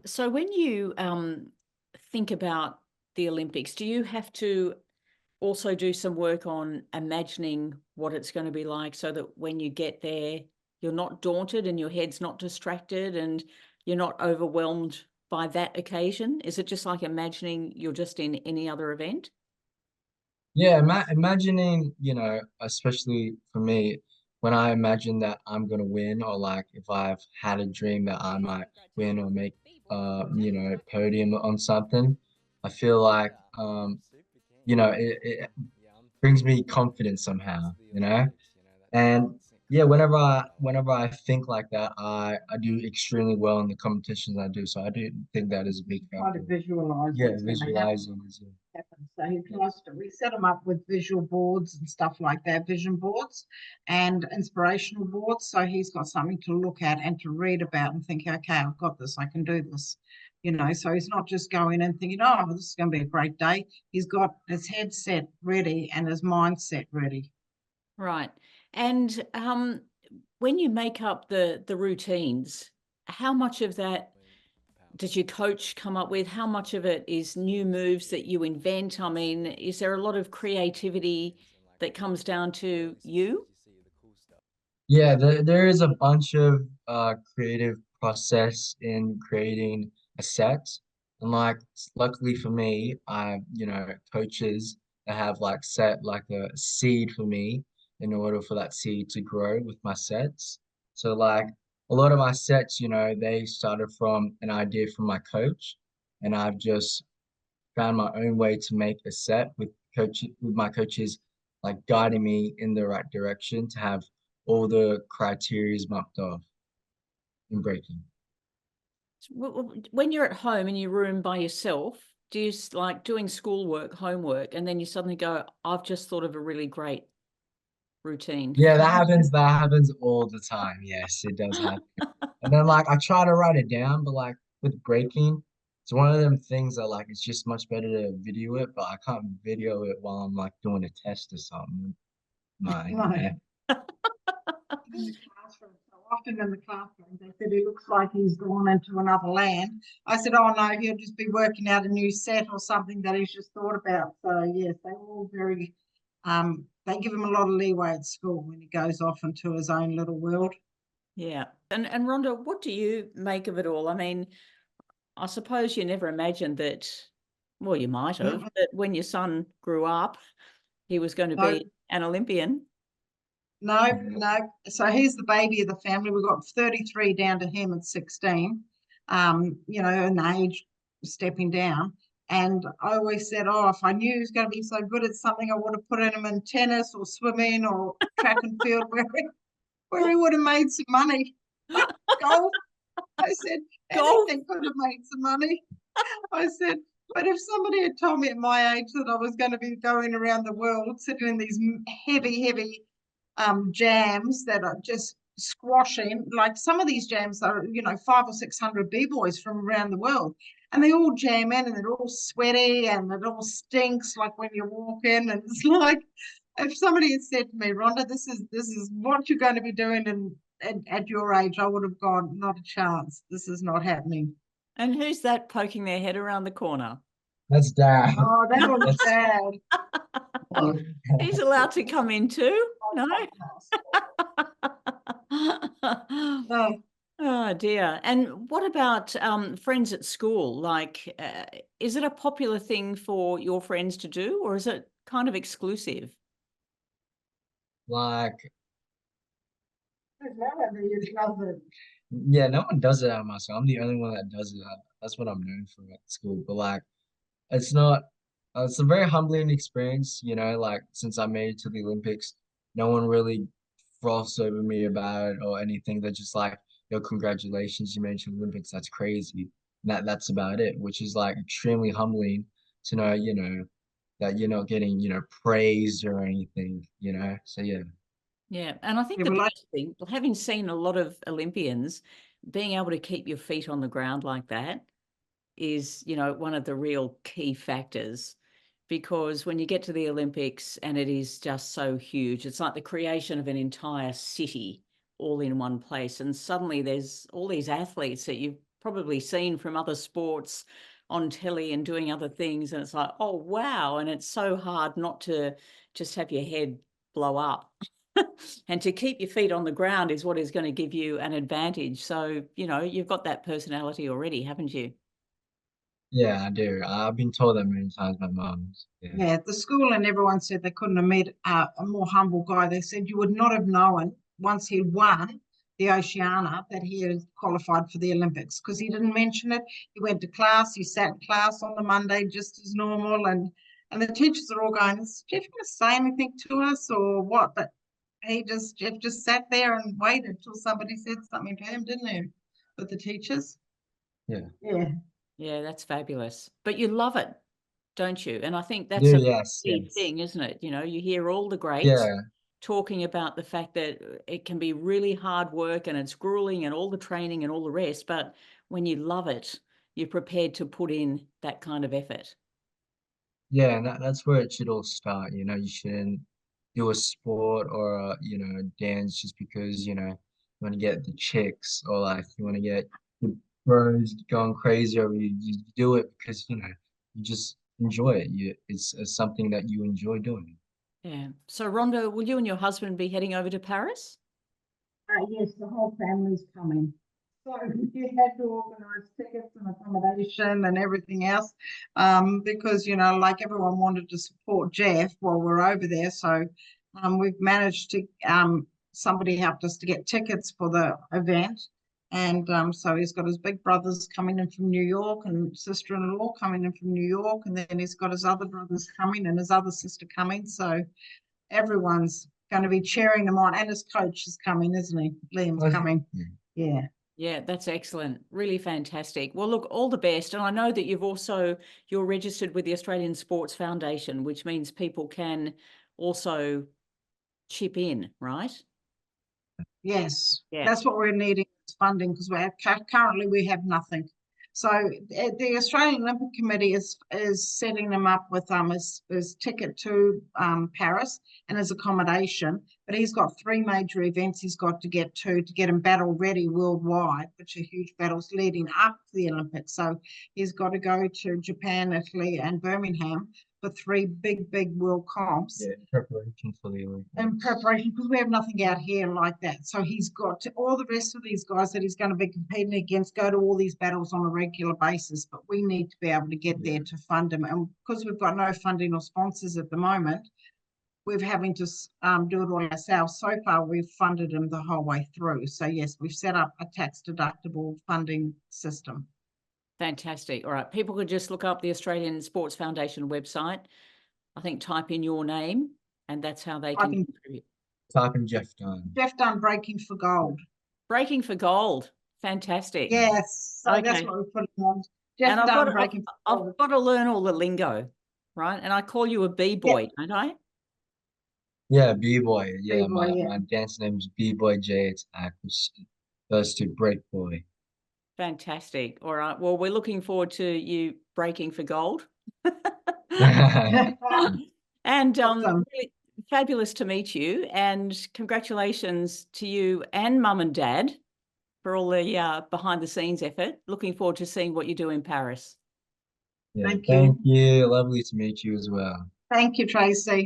So when you think about the Olympics, do you have to also do some work on imagining what it's going to be like so that when you get there, you're not daunted and your head's not distracted and you're not overwhelmed by that occasion? Is it just like imagining you're just in any other event? Yeah, imagining, especially for me, when I imagine that I'm gonna win, or like if I've had a dream that I might win or make, podium on something, I feel like, it brings me confidence somehow. And yeah, whenever I think like that, I do extremely well in the competitions I do. So I do think that is a big Try to factor. visualize Yeah, what's going to visualizing is happen. So he tries to, we set them up with visual boards and stuff like that, vision boards and inspirational boards. So he's got something to look at and to read about and think, okay, I've got this, I can do this. So he's not just going and thinking, oh, this is going to be a great day. He's got his headset ready and his mindset ready. Right. And when you make up the routines, how much of that does your coach come up with? How much of it is new moves that you invent? I mean, is there a lot of creativity that comes down to you? Yeah, there is a bunch of creative process in creating a set. And like luckily for me, coaches that have like set like a seed for me in order for that seed to grow with my sets. So like a lot of my sets, they started from an idea from my coach, and I've just found my own way to make a set with my coaches like guiding me in the right direction to have all the criterias mapped off in breaking. When you're at home in your room by yourself, do you like doing schoolwork, homework, and then you suddenly go, I've just thought of a really great routine? Yeah, that happens. That happens all the time. Yes, it does happen. And then like I try to write it down, but like with breaking, it's one of them things that like it's just much better to video it, but I can't video it while I'm like doing a test or something. Mine, No. yeah. In the classroom. So often in the classroom, they said he looks like he's gone into another land. I said, oh no, he'll just be working out a new set or something that he's just thought about. So yes, they're all very, they give him a lot of leeway at school when he goes off into his own little world. Yeah. And Rhonda, what do you make of it all? I mean, I suppose you never imagined that, well, you might have, Mm-mm. that when your son grew up, he was going to No, be an Olympian. no, no. So he's the baby of the family. We've got 33 down to him at 16, in age stepping down. And I always said, oh, if I knew he was going to be so good at something, I would have put him in tennis or swimming or track and field where he would have made some money. Golf. I said, Golf. anything could have made some money. I said, but if somebody had told me at my age that I was going to be going around the world sitting in these heavy, heavy jams that are just squashing, like some of these jams are, 500 or 600 b-boys from around the world, and they all jam in and they're all sweaty and it all stinks like when you walk in, and it's like if somebody had said to me, Rhonda, this is what you're going to be doing at your age, I would have gone, not a chance. This is not happening. And who's that poking their head around the corner? That's that. Oh, that was That's bad. He's allowed to come in too? No? No, Oh dear. And what about friends at school? Like, is it a popular thing for your friends to do, or is it kind of exclusive? like there's no one that does it. yeah, no one does it at my school. I'm the only one that does it. That's what I'm known for at school. But like it's not it's a very humbling experience, like since I made it to the Olympics, no one really froths over me about it or anything. They're just like, yo, congratulations, you made it to the Olympics. That's crazy. And that's about it, which is like extremely humbling to know, that you're not getting, praised or anything. So yeah. Yeah. And I think Yeah, the well, biggest thing, having seen a lot of Olympians, being able to keep your feet on the ground like that is, one of the real key factors. Because when you get to the Olympics and it is just so huge, it's like the creation of an entire city all in one place. And suddenly there's all these athletes that you've probably seen from other sports on telly and doing other things, and it's like, oh wow, and it's so hard not to just have your head blow up. And to keep your feet on the ground is what is going to give you an advantage. So, you know, you've got that personality already, haven't you? Yeah, I do. I've been told that many times by mums. Yeah. Yeah, the school and everyone said they couldn't have met a more humble guy. They said you would not have known once he won the Oceania that he had qualified for the Olympics, because he didn't mention it. He went to class, he sat in class on the Monday just as normal, and the teachers are all going, is Jeff going to say anything to us or what? But Jeff just sat there and waited till somebody said something to him, didn't he? With the teachers. Yeah. Yeah. Yeah, that's fabulous. But you love it, don't you? And I think that's Yeah, a yes, key yes. thing, isn't it? You know, you hear all the greats Yeah. talking about the fact that it can be really hard work and it's grueling and all the training and all the rest, but when you love it, you're prepared to put in that kind of effort. Yeah, and that's where it should all start. You know, you shouldn't do a sport or dance just because, you want to get the chicks, or like you want to get the bros going crazy, or you do it because, you just enjoy it. It's something that you enjoy doing. Yeah. So Rhonda, will you and your husband be heading over to Paris? Yes, the whole family's coming. So you had to organise tickets and accommodation and everything else, because, like everyone wanted to support Jeff while we're over there. So we've managed to, somebody helped us to get tickets for the event. And so he's got his big brothers coming in from New York and sister-in-law coming in from New York. And then he's got his other brothers coming and his other sister coming. So everyone's going to be cheering them on, and his coach is coming, isn't he? Liam's coming. Yeah. Yeah, that's excellent. Really fantastic. Well, look, all the best. And I know that you're registered with the Australian Sports Foundation, which means people can also chip in, right? Yes. Yeah. That's what we're needing is funding, because currently we have nothing. So the Australian Olympic Committee is setting them up with his ticket to Paris and his accommodation. But he's got 3 major events he's got to get him battle ready worldwide, which are huge battles leading up to the Olympics. So he's got to go to Japan, Italy, and Birmingham for 3 big world comps. Yeah, in preparation for the Olympics. In preparation, because we have nothing out here like that. So he's got to, all the rest of these guys that he's going to be competing against go to all these battles on a regular basis, but we need to be able to get there to fund them. And because we've got no funding or sponsors at the moment, we're having to do it all ourselves. So far, we've funded them the whole way through. So yes, we've set up a tax deductible funding system. Fantastic. All right. People could just look up the Australian Sports Foundation website. I think type in your name, and that's how they can contribute. Type in Jeff Dunne. Jeff Dunne, Breaking for Gold. Breaking for Gold. Fantastic. Yes. So Okay. that's what we put on. Jeff And Dunne, Breaking for Gold. I've got to learn all the lingo, right? And I call you a B-boy, don't I? Yeah, B-boy. Yeah, B-boy, my dance name is B-boy J Attack, which goes to break boy. Fantastic. All right. Well, we're looking forward to you breaking for gold. And Awesome. really fabulous to meet you. And congratulations to you and Mum and Dad for all the behind the scenes effort. Looking forward to seeing what you do in Paris. Yeah, Thank thank you. you. Lovely to meet you as well. Thank you, Tracy.